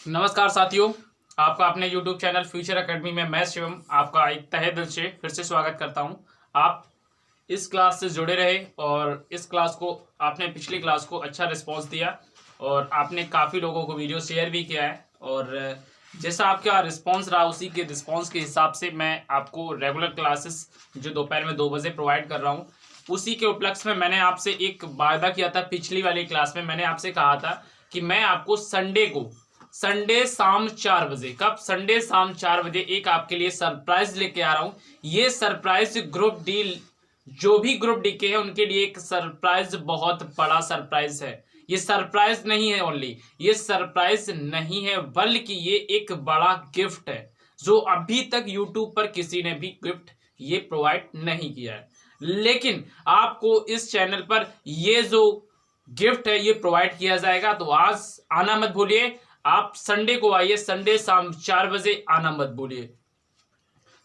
नमस्कार साथियों, आपका अपने YouTube चैनल फ्यूचर एकेडमी में मैं शिवम आपका एक तहे दिल से फिर से स्वागत करता हूं। आप इस क्लास से जुड़े रहे और इस क्लास को आपने पिछली क्लास को अच्छा रिस्पांस दिया और आपने काफ़ी लोगों को वीडियो शेयर भी किया है और जैसा आपका रिस्पांस रहा उसी के रिस्पांस के हिसाब से मैं आपको रेगुलर क्लासेस जो दोपहर में 2 बजे प्रोवाइड कर रहा हूँ। उसी के उपलक्ष्य में मैंने आपसे एक वायदा किया था। पिछली वाली क्लास में मैंने आपसे कहा था कि मैं आपको संडे शाम 4 बजे, कब? संडे शाम 4 बजे एक आपके लिए सरप्राइज लेके आ रहा हूं। ये सरप्राइज ग्रुप डी, जो भी ग्रुप डी के हैं उनके लिए एक सरप्राइज, बहुत बड़ा सरप्राइज है। ये सरप्राइज नहीं है ओनली, ये सरप्राइज नहीं है बल्कि ये एक बड़ा गिफ्ट है जो अभी तक यूट्यूब पर किसी ने भी गिफ्ट ये प्रोवाइड नहीं किया है। लेकिन आपको इस चैनल पर ये जो गिफ्ट है ये प्रोवाइड किया जाएगा। तो आज आना मत भूलिए, आप संडे को आइए, संडे शाम 4 बजे आना मत भूलिए।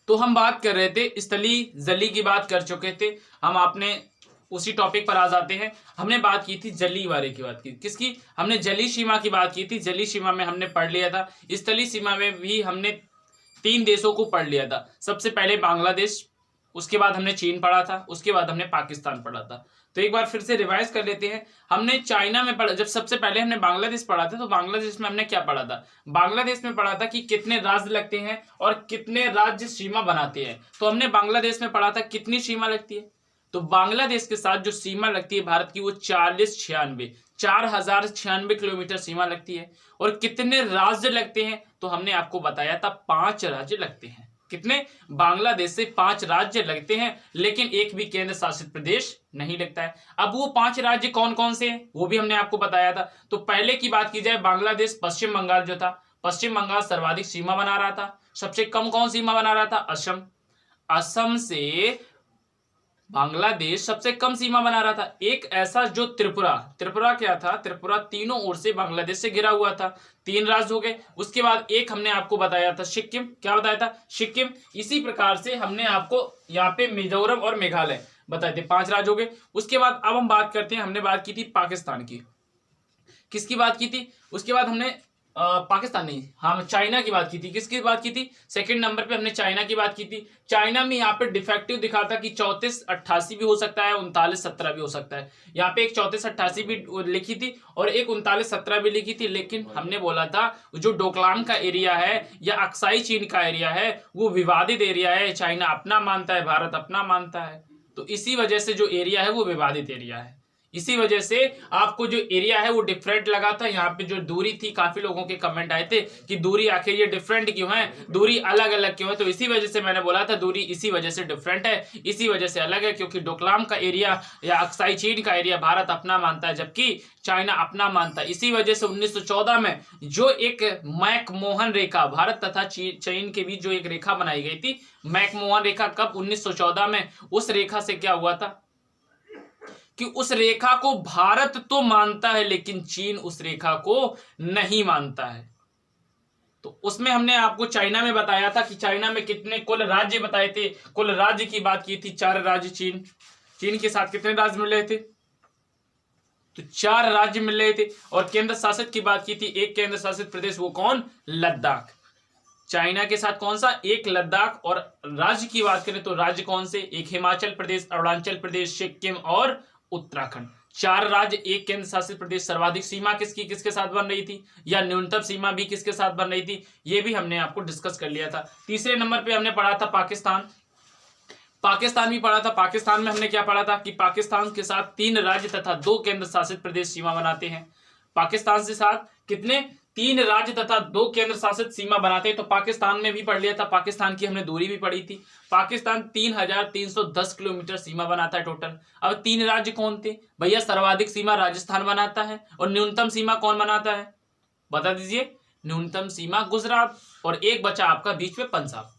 तो हम बात कर रहे थे स्थली जली की बात कर चुके थे हम। आपने उसी टॉपिक पर आ जाते हैं। हमने बात की थी जली वाले की बात की, किसकी? हमने जली सीमा की बात की थी। जली सीमा में हमने पढ़ लिया था। स्थली सीमा में भी हमने 3 देशों को पढ़ लिया था। सबसे पहले बांग्लादेश, उसके बाद हमने चीन पढ़ा था, उसके बाद हमने पाकिस्तान पढ़ा था। तो एक बार फिर से रिवाइज कर लेते हैं। हमने चाइना में पढ़ा, जब सबसे पहले हमने बांग्लादेश पढ़ा था तो बांग्लादेश में हमने क्या पढ़ा था? बांग्लादेश में पढ़ा था कि कितने राज्य लगते हैं और कितने राज्य सीमा बनाते हैं। तो हमने बांग्लादेश में पढ़ा था कितनी सीमा लगती है। तो बांग्लादेश के साथ जो सीमा लगती है भारत की वो 4096 किलोमीटर सीमा लगती है। और कितने राज्य लगते हैं तो हमने आपको बताया था 5 राज्य लगते हैं। कितने? बांग्लादेश से 5 राज्य लगते हैं, लेकिन एक भी केंद्र शासित प्रदेश नहीं लगता है। अब वो 5 राज्य कौन कौन से हैं वो भी हमने आपको बताया था। तो पहले की बात की जाए, बांग्लादेश, पश्चिम बंगाल जो था, पश्चिम बंगाल सर्वाधिक सीमा बना रहा था। सबसे कम कौन सीमा बना रहा था? असम। असम से बांग्लादेश सबसे कम सीमा बना रहा था। एक ऐसा जो त्रिपुरा क्या था? त्रिपुरा तीनों ओर से बांग्लादेश से घिरा हुआ था। 3 राज्य हो गए। उसके बाद एक हमने आपको बताया था सिक्किम। क्या बताया था? सिक्किम। इसी प्रकार से हमने आपको यहाँ पे मिजोरम और मेघालय बताए थे। 5 राज्य हो गए। उसके बाद अब हम बात करते हैं, हमने बात की थी पाकिस्तान की। किसकी बात की थी? उसके बाद हमने पाकिस्तान नहीं, हाँ चाइना की बात की थी। किसकी बात की थी? सेकंड नंबर पे हमने चाइना की बात की थी। चाइना में यहाँ पे डिफेक्टिव दिखा था कि 3488 भी हो सकता है, 3917 भी हो सकता है। यहाँ पे एक 3488 भी लिखी थी और एक 3917 भी लिखी थी। लेकिन हमने बोला था जो डोकलाम का एरिया है या अक्साई चीन का एरिया है वो विवादित एरिया है। चाइना अपना मानता है, भारत अपना मानता है। तो इसी वजह से जो एरिया है वो विवादित एरिया है। इसी वजह से आपको जो एरिया है वो डिफरेंट लगा था। यहाँ पे जो दूरी थी, काफी लोगों के कमेंट आए थे कि दूरी आखिर ये डिफरेंट क्यों है, दूरी अलग अलग क्यों है। तो इसी वजह से मैंने बोला था दूरी इसी वजह से डिफरेंट है, इसी वजह से अलग है, क्योंकि डोकलाम का एरिया या अक्साई चीन का एरिया भारत अपना मानता है जबकि चाइना अपना मानता है। इसी वजह से 1914 में जो एक मैकमोहन रेखा, भारत तथा चीन के बीच जो एक रेखा बनाई गई थी, मैकमोहन रेखा, कब? 1914 में। उस रेखा से क्या हुआ था कि उस रेखा को भारत तो मानता है लेकिन चीन उस रेखा को नहीं मानता है। तो उसमें हमने आपको चाइना में बताया था कि चाइना में कितने कुल राज्य बताए थे। कुल राज्य की बात की थी, 4 राज्य। चीन के साथ कितने राज्य मिल रहे थे? तो 4 राज्य मिल रहे थे। और केंद्र शासित की बात की थी, एक केंद्र शासित प्रदेश, वो कौन? लद्दाख। चाइना के साथ कौन सा? एक लद्दाख। और राज्य की बात करें तो राज्य कौन से? एक हिमाचल प्रदेश, अरुणाचल प्रदेश, सिक्किम और उत्तराखंड। 4 राज्य, एक केंद्र शासित प्रदेश। सर्वाधिक सीमा किसकी किसके साथ बन रही थी या न्यूनतम सीमा भी किसके साथ बन रही थी, ये भी हमने आपको डिस्कस कर लिया था। तीसरे नंबर पे हमने पढ़ा था पाकिस्तान। पाकिस्तान भी पढ़ा था। पाकिस्तान में हमने क्या पढ़ा था कि पाकिस्तान के साथ 3 राज्य तथा 2 केंद्र शासित प्रदेश सीमा बनाते हैं। पाकिस्तान से साथ कितने? 3 राज्य तथा 2 केंद्र शासित सीमा बनाते हैं। तो पाकिस्तान में भी पढ़ लिया था। पाकिस्तान की हमने दूरी भी पढ़ी थी। पाकिस्तान 3310 किलोमीटर सीमा बनाता है टोटल। अब 3 राज्य कौन थे भैया? सर्वाधिक सीमा राजस्थान बनाता है और न्यूनतम सीमा कौन बनाता है, बता दीजिए? न्यूनतम सीमा गुजरात, और एक बचा आपका बीच में पंजाब।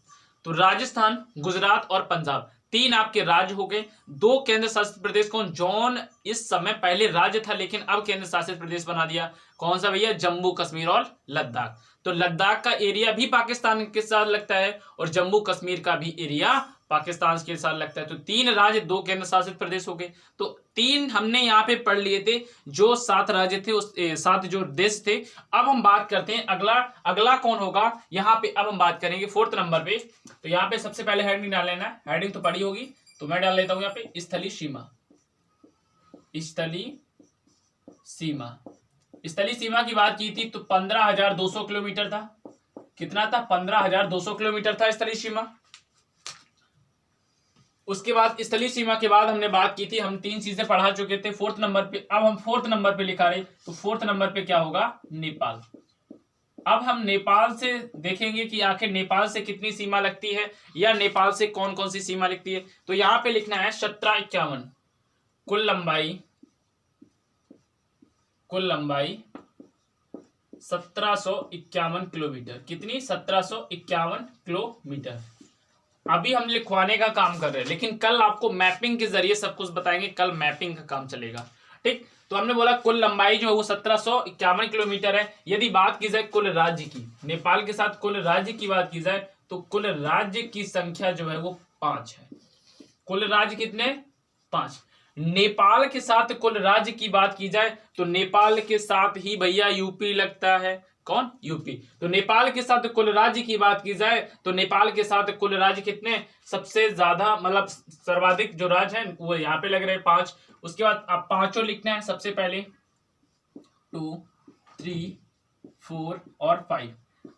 तो राजस्थान, गुजरात और पंजाब 3 आपके राज्य हो गए। 2 केंद्र शासित प्रदेश कौन? जॉन इस समय पहले राज्य था लेकिन अब केंद्र शासित प्रदेश बना दिया। कौन सा भैया? जम्मू कश्मीर और लद्दाख। तो लद्दाख का एरिया भी पाकिस्तान के साथ लगता है और जम्मू कश्मीर का भी एरिया पाकिस्तान के साथ लगता है। तो 3 राज्य 2 केंद्र शासित प्रदेश हो गए। तो 3 हमने यहाँ पे पढ़ लिए थे, जो 7 राज्य थे, उस 7 जो देश थे। अब हम बात करते हैं अगला कौन होगा यहाँ पे। अब हम बात करेंगे 4th नंबर पे। तो यहाँ पे सबसे पहले हेडिंग डाल लेना है, हेडिंग तो पड़ी होगी तो मैं डाल लेता हूं यहाँ पे स्थलीय सीमा। स्थलीय सीमा, स्थलीय सीमा की बात की थी तो 15,200 किलोमीटर था। कितना था? 15,200 किलोमीटर था स्थलीय सीमा। उसके बाद स्थलीय सीमा के बाद हमने बात की थी, हम 3 चीजें पढ़ा चुके थे 4th नंबर पे। अब हम 4th नंबर पे लिखा रहे, तो 4th नंबर पे क्या होगा? नेपाल। अब हम नेपाल से देखेंगे कि आखिर नेपाल से कितनी सीमा लगती है या नेपाल से कौन कौन सी सीमा लगती है। तो यहां पे लिखना है 1751, कुल लंबाई 1751 किलोमीटर। कितनी? 1751 किलोमीटर। अभी हम लिखवाने का काम कर रहे हैं, लेकिन कल आपको मैपिंग के जरिए सब कुछ बताएंगे। कल मैपिंग का काम चलेगा, ठीक। तो हमने बोला कुल लंबाई जो है वो 1751 किलोमीटर है। यदि बात की जाए कुल राज्य की, नेपाल के साथ कुल राज्य की बात की जाए तो कुल राज्य की संख्या जो है वो 5 है। कुल राज्य कितने? 5। नेपाल के साथ कुल राज्य की बात की जाए तो नेपाल के साथ ही भैया यूपी लगता है। कौन? यूपी। तो नेपाल के साथ कुल राज्य की बात की जाए तो नेपाल के साथ कुल राज्य कितने? सबसे ज्यादा मतलब सर्वाधिक जो राज्य है वो यहाँ पे लग रहे हैं 5। उसके बाद आप पांचों लिखना है। सबसे पहले 2, 3, 4 और 5।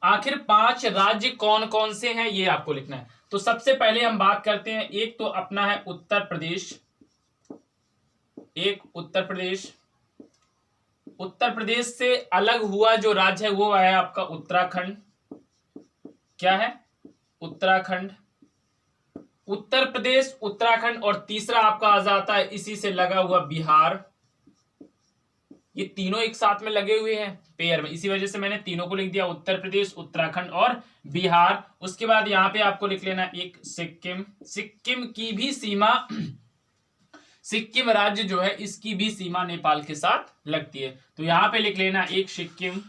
आखिर 5 राज्य कौन कौन से हैं ये आपको लिखना है। तो सबसे पहले हम बात करते हैं, एक तो अपना है उत्तर प्रदेश। एक उत्तर प्रदेश। उत्तर प्रदेश से अलग हुआ जो राज्य है वो है आपका उत्तराखंड। क्या है? उत्तराखंड। उत्तर प्रदेश, उत्तराखंड और तीसरा आपका आ जाता है इसी से लगा हुआ बिहार। ये तीनों एक साथ में लगे हुए हैं पेयर में, इसी वजह से मैंने तीनों को लिख दिया, उत्तर प्रदेश, उत्तराखंड और बिहार। उसके बाद यहां पे आपको लिख लेना एक सिक्किम। सिक्किम की भी सीमा, सिक्किम राज्य जो है इसकी भी सीमा नेपाल के साथ लगती है। तो यहां पे लिख लेना एक सिक्किम।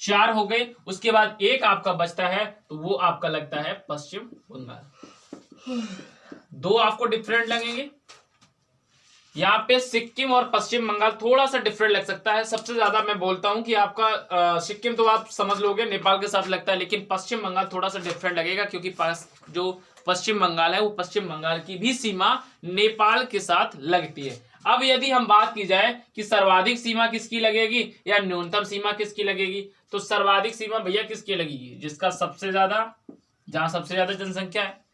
4 हो गए। उसके बाद एक आपका बचता है तो वो आपका लगता है पश्चिम बंगाल। 2 आपको डिफरेंट लगेंगे। यहाँ पे सिक्किम और पश्चिम बंगाल थोड़ा सा डिफरेंट लग सकता है। सबसे ज्यादा मैं बोलता हूं कि आपका सिक्किम तो आप समझ लोगे नेपाल के साथ लगता है, लेकिन पश्चिम बंगाल थोड़ा सा डिफरेंट लगेगा क्योंकि जो पश्चिम बंगाल है वो पश्चिम बंगाल की भी सीमा नेपाल के साथ लगती है। अब यदि हम बात की जाए कि सर्वाधिक सीमा किसकी लगेगी या न्यूनतम सीमा किसकी लगेगी, तो सर्वाधिक सीमा भैया किसकी लगेगी? जिसका सबसे ज्यादा, जहां सबसे ज्यादा जनसंख्या है।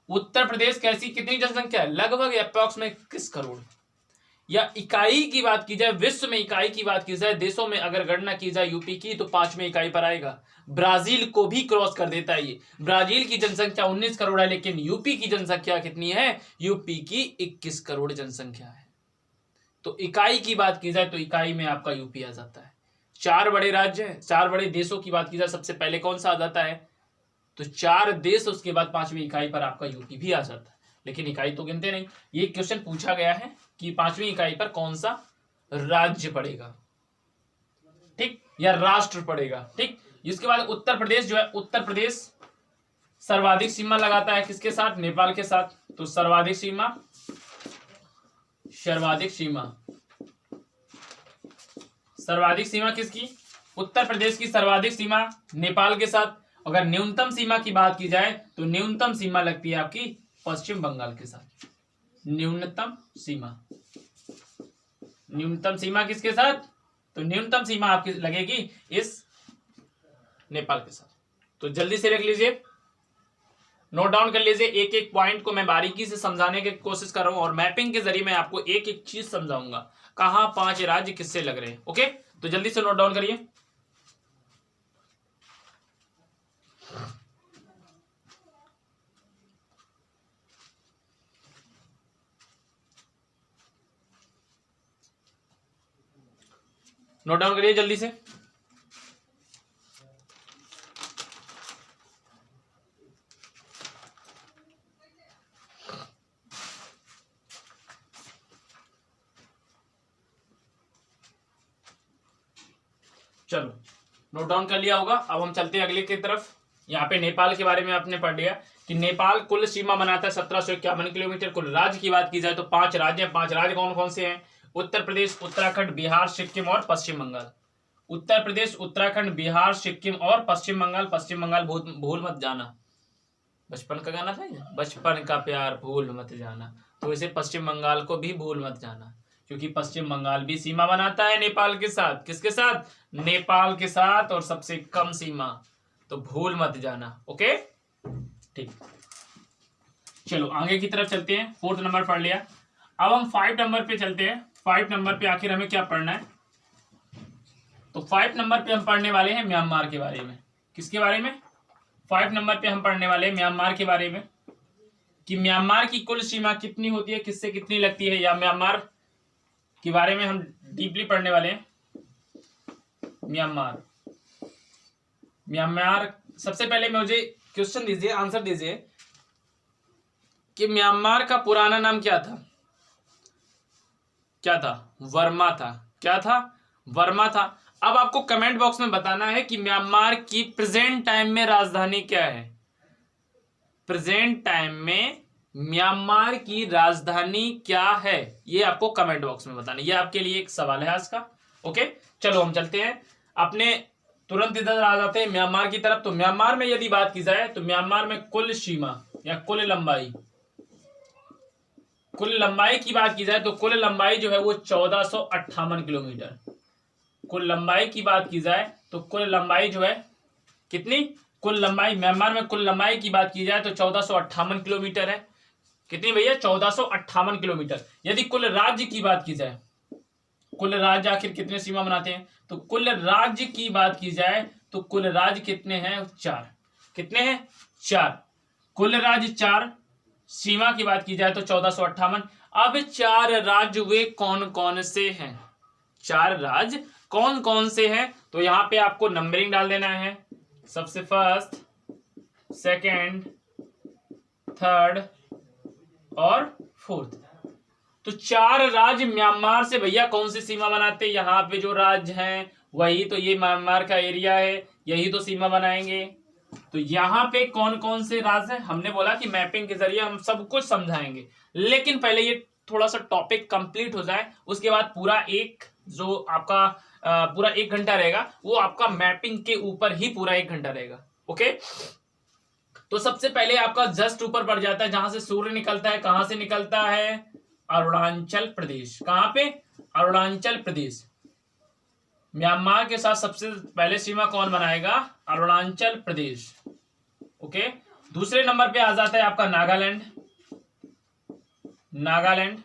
उत्तर प्रदेश कैसी, कितनी जनसंख्या है? लगभग अप्रॉक्स में 21 करोड़। या इकाई की बात की जाए, विश्व में इकाई की बात की जाए, देशों में अगर गणना की जाए यूपी की तो 5वें इकाई पर आएगा। ब्राजील को भी क्रॉस कर देता है ये। ब्राजील की जनसंख्या 19 करोड़ है, लेकिन यूपी की जनसंख्या कितनी है? यूपी की 21 करोड़ जनसंख्या है। तो इकाई की बात की जाए तो इकाई में आपका यूपी आ जाता है। 4 बड़े राज्य हैं, 4 बड़े देशों की बात की जाए सबसे पहले कौन सा आ जाता है? तो 4 देश, उसके बाद 5वीं इकाई पर आपका यूपी भी आ जाता है, लेकिन इकाई तो गिनते नहीं। ये क्वेश्चन पूछा गया है कि 5वीं इकाई पर कौन सा राज्य पड़ेगा, ठीक, या राष्ट्र पड़ेगा, ठीक। इसके बाद उत्तर प्रदेश जो है, उत्तर प्रदेश सर्वाधिक सीमा लगाता है किसके साथ? नेपाल के साथ। तो सर्वाधिक सीमा, सर्वाधिक सीमा, सर्वाधिक सीमा किसकी? उत्तर प्रदेश की सर्वाधिक सीमा नेपाल के साथ। अगर न्यूनतम सीमा की बात की जाए तो न्यूनतम सीमा लगती है आपकी पश्चिम बंगाल के साथ। न्यूनतम सीमा, न्यूनतम सीमा किसके साथ? तो न्यूनतम सीमा आपकी लगेगी इस नेपाल के साथ। तो जल्दी से रख लीजिए, नोट डाउन कर लीजिए। एक एक पॉइंट को मैं बारीकी से समझाने की कोशिश कर रहा हूं और मैपिंग के जरिए मैं आपको एक एक चीज समझाऊंगा, कहां 5 राज्य किससे लग रहे हैं। ओके, तो जल्दी से नोट डाउन करिए। नोट डाउन करिए जल्दी से। चलो नोट डाउन कर लिया होगा। अब हम चलते हैं अगले की तरफ। यहाँ पे नेपाल के बारे में आपने पढ़ लिया कि नेपाल कुल सीमा बनाता है 1751 किलोमीटर। कुल राज्य की बात की जाए तो 5 राज्य हैं। 5 राज्य कौन कौन से हैं? उत्तर प्रदेश, उत्तराखंड, बिहार, सिक्किम और पश्चिम बंगाल। उत्तर प्रदेश, उत्तराखंड, बिहार, सिक्किम और पश्चिम बंगाल। पश्चिम बंगाल भूल मत जाना, बचपन का गाना था ना, बचपन का प्यार भूल मत जाना, तो इसे पश्चिम बंगाल को भी भूल मत जाना, क्योंकि पश्चिम बंगाल भी सीमा बनाता है नेपाल के साथ। किसके साथ? नेपाल के साथ, और सबसे कम सीमा, तो भूल मत जाना। ओके ठीक, चलो आगे की तरफ चलते हैं। 4th नंबर पढ़ लिया। अब हम 5 नंबर पे चलते हैं। 5 नंबर पे आखिर हमें क्या पढ़ना है? तो 5 नंबर पे हम पढ़ने वाले हैं म्यांमार के बारे में। किसके बारे में? 5 नंबर पे हम पढ़ने वाले हैं म्यांमार के बारे में, कि म्यांमार की कुल सीमा कितनी होती है, किससे कितनी लगती है, या म्यांमार के बारे में हम डीपली पढ़ने वाले हैं। म्यांमार सबसे पहले मुझे क्वेश्चन दीजिए, आंसर दीजिए कि म्यांमार का पुराना नाम क्या था? क्या था? वर्मा था। क्या था? वर्मा था। अब आपको कमेंट बॉक्स में बताना है कि म्यांमार की प्रेजेंट टाइम में राजधानी क्या है। प्रेजेंट टाइम में म्यांमार की राजधानी क्या है, ये आपको कमेंट बॉक्स में बताना है। ये आपके लिए एक सवाल है आज का। ओके चलो हम चलते हैं अपने, तुरंत इधर आ जाते हैं म्यांमार की तरफ। तो म्यांमार में यदि बात की जाए तो म्यांमार में कुल सीमा या कुल लंबाई की बात की जाए तो कुल लंबाई जो है वो 1458 किलोमीटर। कुल लंबाई की बात की जाए तो कुल लंबाई जो है कितनी? कुल लंबाई म्यांमार में कुल लंबाई की बात की जाए तो 1458 किलोमीटर है। कितनी भैया? 1458 किलोमीटर। यदि कुल राज्य की बात की जाए, कुल राज्य आखिर कितने सीमा बनाते हैं? तो कुल राज्य की बात की जाए तो कुल राज्य कितने हैं? 4। कितने हैं? 4। कुल राज्य 4। सीमा की बात की जाए तो 1458। अब 4 राज्य वे कौन कौन से हैं? 4 राज्य कौन कौन से हैं? तो यहां पे आपको नंबरिंग डाल देना है। सबसे फर्स्ट, सेकंड, थर्ड और फोर्थ। तो 4 राज्य म्यांमार से भैया कौन सी सीमा बनाते हैं? यहाँ पे जो राज्य हैं वही तो, ये म्यांमार का एरिया है, यही तो सीमा बनाएंगे। तो यहाँ पे कौन कौन से राज्य हैं? हमने बोला कि मैपिंग के जरिए हम सब कुछ समझाएंगे, लेकिन पहले ये थोड़ा सा टॉपिक कंप्लीट हो जाए, उसके बाद पूरा एक जो आपका पूरा 1 घंटा रहेगा वो आपका मैपिंग के ऊपर ही पूरा 1 घंटा रहेगा। ओके तो सबसे पहले आपका जस्ट ऊपर पड़ जाता है जहां से सूर्य निकलता है। कहां से निकलता है? अरुणाचल प्रदेश। कहां पे? अरुणाचल प्रदेश। म्यांमार के साथ सबसे पहले सीमा कौन बनाएगा? अरुणाचल प्रदेश। ओके दूसरे नंबर पे आ जाता है आपका नागालैंड।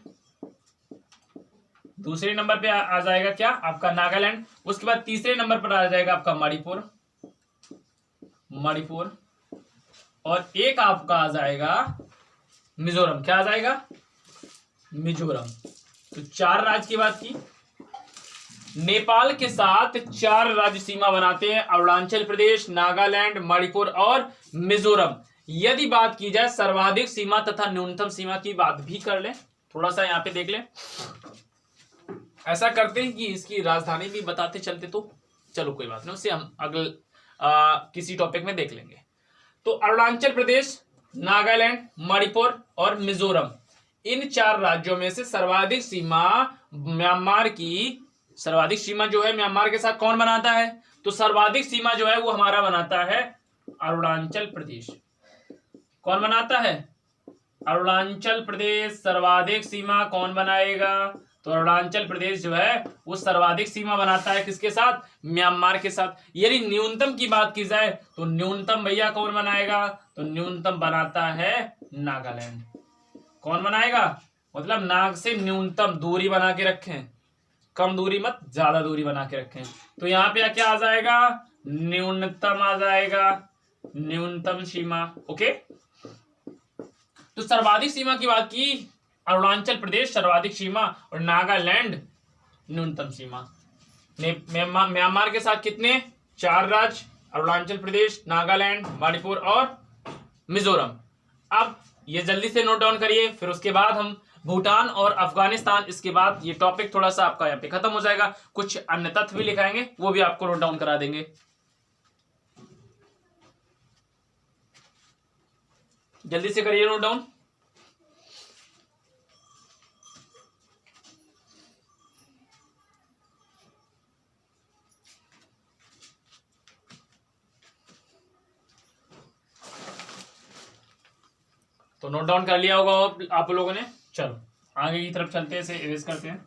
दूसरे नंबर पे आ जाएगा क्या? आपका नागालैंड। उसके बाद तीसरे नंबर पर आ जाएगा आपका मणिपुर। और एक आपका आ जाएगा मिजोरम। क्या आ जाएगा? मिजोरम। तो 4 राज्य की बात की। नेपाल के साथ 4 राज्य सीमा बनाते हैं, अरुणाचल प्रदेश, नागालैंड, मणिपुर और मिजोरम। यदि बात की जाए सर्वाधिक सीमा तथा न्यूनतम सीमा की बात भी कर ले, थोड़ा सा यहाँ पे देख ले। ऐसा करते हैं कि इसकी राजधानी भी बताते चलते, तो चलो कोई बात नहीं, उससे हम अगले किसी टॉपिक में देख लेंगे। तो अरुणाचल प्रदेश, नागालैंड, मणिपुर और मिजोरम, इन 4 राज्यों में से सर्वाधिक सीमा म्यांमार की, सर्वाधिक सीमा जो है म्यांमार के साथ कौन बनाता है? तो सर्वाधिक सीमा जो है वो हमारा बनाता है अरुणाचल प्रदेश। कौन बनाता है? अरुणाचल प्रदेश। सर्वाधिक सीमा कौन बनाएगा? तो अरुणाचल प्रदेश जो है वो सर्वाधिक सीमा बनाता है किसके साथ? म्यांमार के साथ। यदि न्यूनतम की बात की जाए तो न्यूनतम भैया कौन बनाएगा? तो न्यूनतम बनाता है नागालैंड। कौन बनाएगा? मतलब नाग से न्यूनतम दूरी बना के रखें, कम दूरी मत, ज्यादा दूरी बना के रखें। तो यहाँ पे क्या आ जाएगा? न्यूनतम आ जाएगा, न्यूनतम सीमा। ओके तो सर्वाधिक सीमा की बात की, अरुणाचल प्रदेश सर्वाधिक सीमा और नागालैंड न्यूनतम सीमा। म्यांमार के साथ कितने? 4 राज्य, अरुणाचल प्रदेश, नागालैंड, मणिपुर और मिजोरम। अब ये जल्दी से नोट डाउन करिए, फिर उसके बाद हम भूटान और अफगानिस्तान। इसके बाद ये टॉपिक थोड़ा सा आपका यहाँ पे खत्म हो जाएगा। कुछ अन्य तथ्य भी लिखाएंगे, वो भी आपको नोट डाउन करा देंगे। जल्दी से करिए नोट डाउन। तो नोट डाउन कर लिया होगा आप लोगों ने। चलो आगे की तरफ चलते हैं, इसे इरेज करते हैं।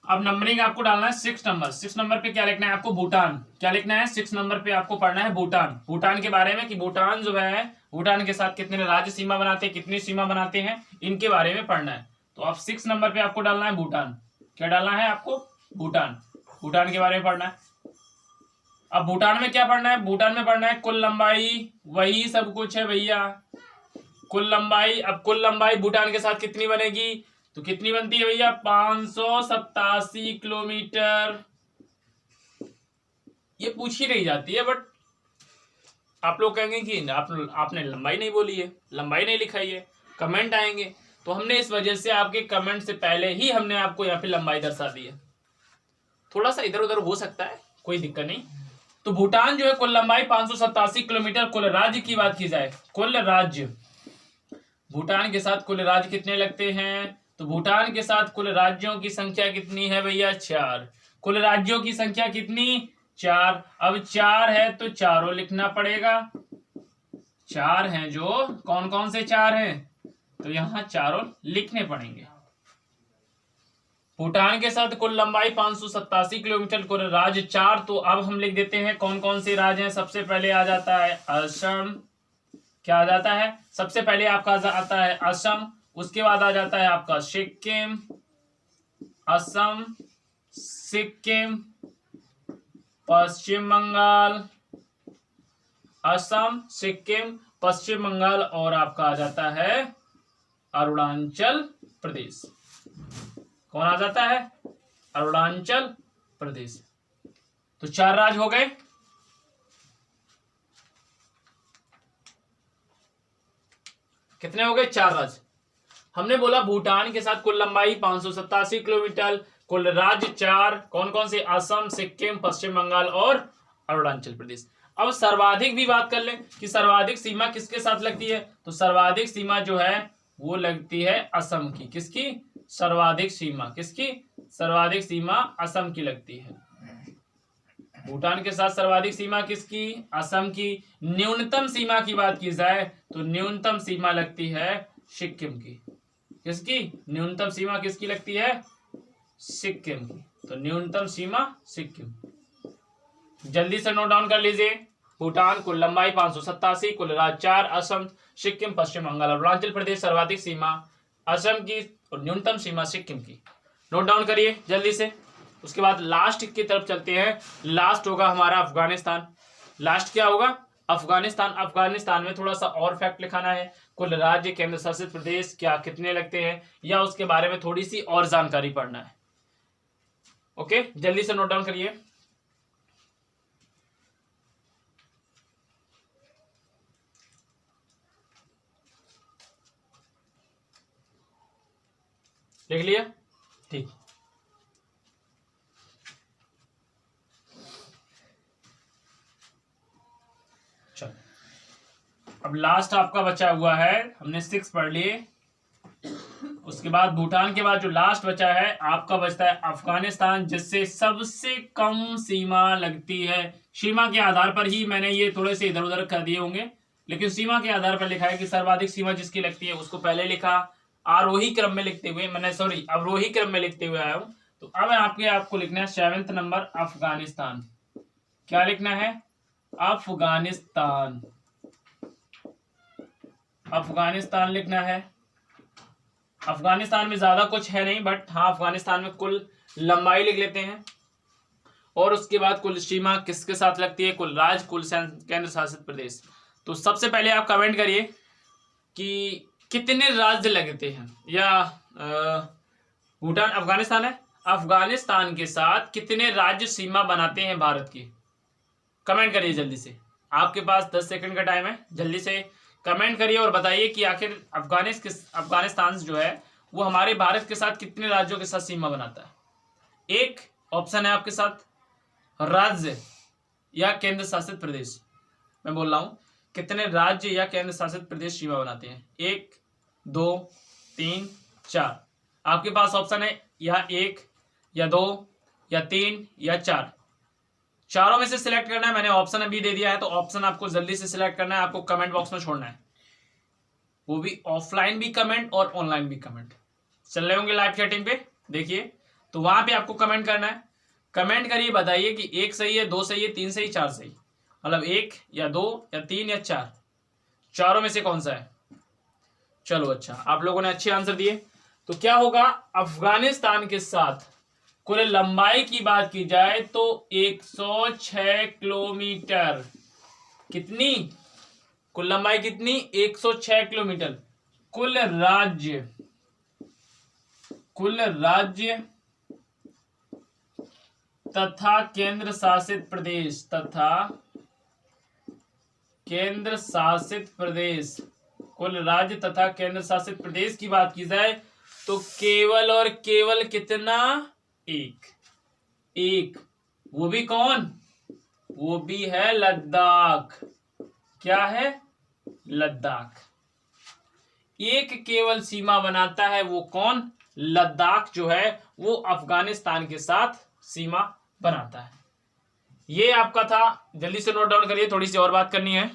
अब नंबरिंग आपको डालना है 6 नंबर। 6 नंबर पे क्या लिखना है आपको? भूटान। क्या लिखना है? 6 नंबर पे आपको पढ़ना है भूटान। भूटान के बारे में कि भूटान जो है, भूटान के साथ कितने राज्य सीमा बनाते हैं, कितनी सीमा बनाते हैं, इनके बारे में पढ़ना है। तो अब 6 नंबर पे आपको डालना है भूटान। क्या डालना है आपको? भूटान। भूटान के बारे में पढ़ना है। अब भूटान में क्या पढ़ना है? भूटान में पढ़ना है कुल लंबाई, वही सब कुछ है भैया, कुल लंबाई। अब कुल लंबाई भूटान के साथ कितनी बनेगी? तो कितनी बनती है भैया? 587 किलोमीटर। ये पूछ ही रही जाती है, बट आप लोग कहेंगे कि आपने लंबाई नहीं बोली है, लंबाई नहीं लिखाई है, कमेंट आएंगे। तो हमने इस वजह से आपके कमेंट से पहले ही हमने आपको यहाँ पे लंबाई दर्शा दी है। थोड़ा सा इधर उधर हो सकता है, कोई दिक्कत नहीं। तो भूटान जो है कुल लंबाई 587 किलोमीटर। कुल राज्य की बात की जाए, कुल राज्य, भूटान के साथ कुल राज्य कितने लगते हैं? तो भूटान के साथ कुल राज्यों की संख्या कितनी है भैया? 4। कुल राज्यों की संख्या कितनी? 4। अब 4 है तो चारों लिखना पड़ेगा। 4 हैं जो, कौन कौन से 4 हैं? तो यहां चारों लिखने पड़ेंगे। भूटान के साथ कुल लंबाई 587 किलोमीटर, कुल राज्य 4। तो अब हम लिख देते हैं कौन कौन से राज्य हैं। सबसे पहले आ जाता है असम। क्या आ जाता है? सबसे पहले आपका आता है असम। उसके बाद आ जाता है आपका सिक्किम, असम, सिक्किम, पश्चिम बंगाल, असम, सिक्किम, पश्चिम बंगाल, और आपका आ जाता है अरुणाचल प्रदेश। कौन आ जाता है? अरुणाचल प्रदेश। तो 4 राज्य हो गए। कितने हो गए? 4 राज्य। हमने बोला भूटान के साथ कुल लंबाई 587 किलोमीटर, कुल राज्य 4। कौन कौन से? असम, सिक्किम, पश्चिम बंगाल और अरुणाचल प्रदेश। अब सर्वाधिक भी बात कर लें कि सर्वाधिक सीमा किसके साथ लगती है। तो सर्वाधिक सीमा जो है वो लगती है असम की। किसकी? सर्वाधिक सीमा किसकी? सर्वाधिक सीमा असम की लगती है। भूटान के साथ सर्वाधिक सीमा किसकी? असम की। न्यूनतम सीमा की बात की जाए तो न्यूनतम सीमा लगती है सिक्किम की। किसकी? न्यूनतम सीमा किसकी लगती है? सिक्किम की। तो न्यूनतम सीमा सिक्किम। जल्दी से नोट डाउन कर लीजिए। भूटान कुल लंबाई 587, कुल राज्य 4, असम, सिक्किम, पश्चिम बंगाल, अरुणाचल प्रदेश। सर्वाधिक सीमा असम की और न्यूनतम सीमा सिक्किम की। नोट डाउन करिए जल्दी से। उसके बाद लास्ट की तरफ चलते हैं। लास्ट होगा हमारा अफगानिस्तान। लास्ट क्या होगा? अफगानिस्तान। अफगानिस्तान में थोड़ा सा और फैक्ट लिखाना है। कुल राज्य, केंद्र शासित प्रदेश क्या कितने लगते हैं, या उसके बारे में थोड़ी सी और जानकारी पढ़ना है। ओके, जल्दी से नोट डाउन करिए। लिख लिया? ठीक। चलो, अब लास्ट आपका बचा हुआ है, हमने 6 पढ़ लिए। उसके बाद भूटान के बाद जो लास्ट बचा है आपका बचता है अफगानिस्तान, जिससे सबसे कम सीमा लगती है। सीमा के आधार पर ही मैंने ये थोड़े से इधर उधर कर दिए होंगे, लेकिन सीमा के आधार पर लिखा है कि सर्वाधिक सीमा जिसकी लगती है उसको पहले लिखा। आरोही क्रम में लिखते हुए मैंने, सॉरी, अवरोही क्रम में लिखते हुए आया हूं। तो अब आपको लिखना है 7वें नंबर अफगानिस्तान। क्या लिखना है? अफगानिस्तान। अफगानिस्तान लिखना है। अफगानिस्तान में ज्यादा कुछ है नहीं, बट हाँ अफगानिस्तान में कुल लंबाई लिख लेते हैं, और उसके बाद कुल सीमा किसके साथ लगती है, कुल राज्य, कुल केंद्र शासित प्रदेश। तो सबसे पहले आप कमेंट करिए कि कितने राज्य लगते हैं, या भूटान अफगानिस्तान है, अफगानिस्तान के साथ कितने राज्य सीमा बनाते हैं भारत की। कमेंट करिए जल्दी से, आपके पास 10 सेकंड का टाइम है, जल्दी से कमेंट करिए और बताइए कि आखिर अफगानिस्तान जो है वो हमारे भारत के साथ कितने राज्यों के साथ सीमा बनाता है। एक ऑप्शन है आपके साथ राज्य या केंद्र शासित प्रदेश। मैं बोल रहा हूं कितने राज्य या केंद्र शासित प्रदेश सीमा बनाते हैं। 1 2 3 4। आपके पास ऑप्शन है या 1 या 2 या 3 या 4। चारों में से सिलेक्ट करना है। मैंने ऑप्शन अभी दे दिया है, तो ऑप्शन आपको जल्दी से सिलेक्ट करना है, आपको कमेंट बॉक्स में छोड़ना है, वो भी ऑफलाइन भी कमेंट और ऑनलाइन भी कमेंट चल रहे होंगे लाइव चैटिंग पे, देखिए तो वहां पे आपको कमेंट करना है। कमेंट करिए, बताइए कि 1 सही है, 2 सही है, 3 सही, 4 सही, मतलब 1 या 2 या 3 या 4, चारों में से कौन सा है। चलो अच्छा, आप लोगों ने अच्छे आंसर दिए। तो क्या होगा, अफगानिस्तान के साथ कुल लंबाई की बात की जाए तो 106 किलोमीटर। कितनी कुल लंबाई, कितनी 106 किलोमीटर। कुल राज्य तथा केंद्र शासित प्रदेश कुल राज्य तथा केंद्र शासित प्रदेश की बात की जाए तो केवल और केवल कितना, एक। वो भी कौन, वो भी है लद्दाख। क्या है, लद्दाख। एक केवल सीमा बनाता है, वो कौन, लद्दाख जो है वो अफगानिस्तान के साथ सीमा बनाता है। ये आपका था, जल्दी से नोट डाउन करिए, थोड़ी सी और बात करनी है।